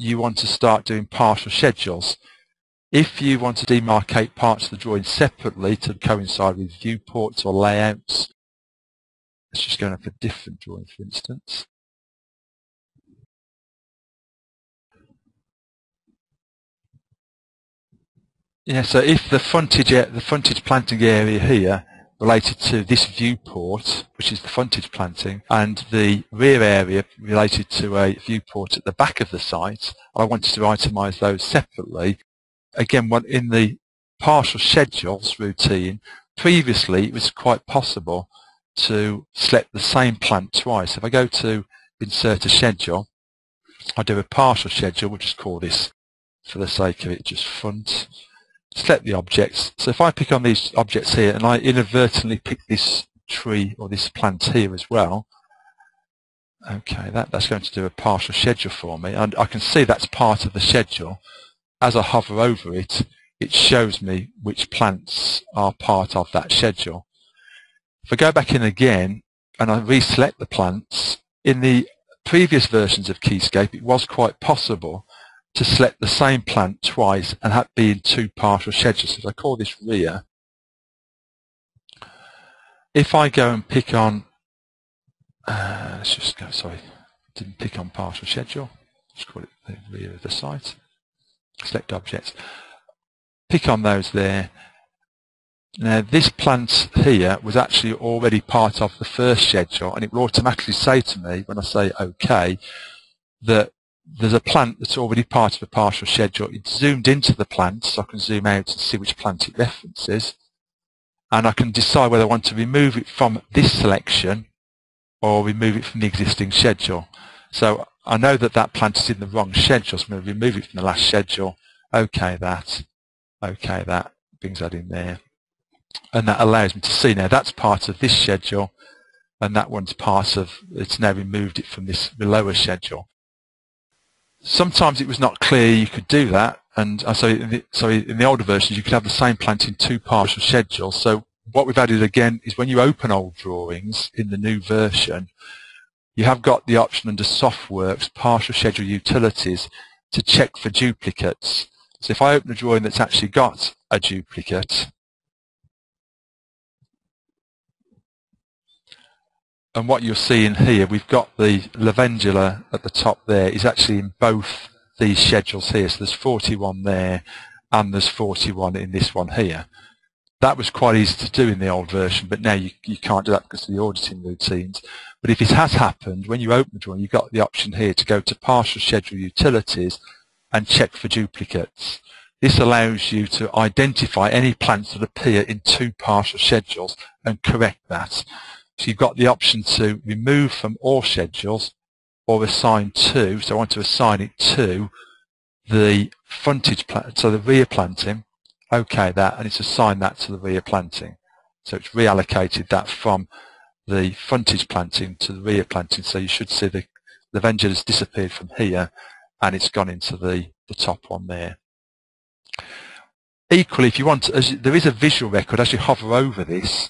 you want to start doing partial schedules. If you want to demarcate parts of the drawing separately to coincide with viewports or layouts, let's just go up a different drawing, for instance. Yeah, so if the frontage planting area here related to this viewport, which is the frontage planting, and the rear area related to a viewport at the back of the site, I wanted to itemise those separately. Again, in the partial schedules routine, previously it was quite possible to select the same plant twice. If I go to insert a schedule, I do a partial schedule, we'll just call this, for the sake of it, just front. Select the objects. So if I pick on these objects here and I inadvertently pick this tree or this plant here as well, okay, that's going to do a partial schedule for me, and I can see that's part of the schedule. As I hover over it, it shows me which plants are part of that schedule. If I go back in again and I reselect the plants, in the previous versions of KeySCAPE it was quite possible to select the same plant twice and have be in two partial schedules. So if I call this rear, if I go and pick on, let's just go, sorry, didn't pick on partial schedule, let's call it the rear of the site, select objects, pick on those there. Now this plant here was actually already part of the first schedule, and it will automatically say to me when I say OK that there's a plant that's already part of a partial schedule. It's zoomed into the plant, so I can zoom out and see which plant it references, and I can decide whether I want to remove it from this selection or remove it from the existing schedule. So I know that that plant is in the wrong schedule, so I'm going to remove it from the last schedule. OK that, brings that in there, and that allows me to see now that's part of this schedule, and that one's part of, it's now removed it from this lower schedule. Sometimes it was not clear you could do that, and in the older versions you could have the same plant in two partial schedules. So what we've added again is when you open old drawings in the new version, you have got the option under Softworks, Partial Schedule Utilities, to check for duplicates. So if I open a drawing that's actually got a duplicate, and what you're seeing here, we've got the lavendula at the top there is actually in both these schedules here. So there's 41 there and there's 41 in this one here. That was quite easy to do in the old version, but now you can't do that because of the auditing routines. But if it has happened, when you open the drawing, you've got the option here to go to Partial Schedule Utilities and check for duplicates. This allows you to identify any plants that appear in two partial schedules and correct that. So you've got the option to remove from all schedules or assign to. So I want to assign it to the frontage plant, so the rear planting. OK that, and it's assigned that to the rear planting. So it's reallocated that from the frontage planting to the rear planting. So you should see the lavendula has disappeared from here and it's gone into the top one there. Equally, if you want to, there is a visual record as you hover over this.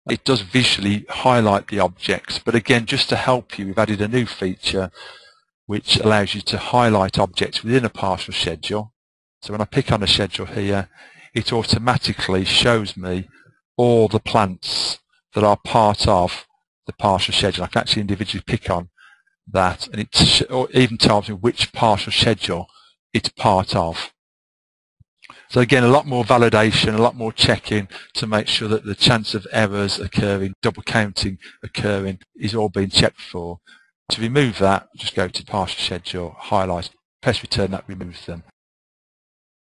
It does visually highlight the objects, but again, just to help you, we've added a new feature which allows you to highlight objects within a partial schedule. So when I pick on a schedule here, it automatically shows me all the plants that are part of the partial schedule. I can actually individually pick on that, and it even tells me which partial schedule it's part of. So again, a lot more validation, a lot more checking to make sure that the chance of errors occurring, double counting occurring, is all being checked for. To remove that, just go to Partial Schedule, highlight, press return, that removes them.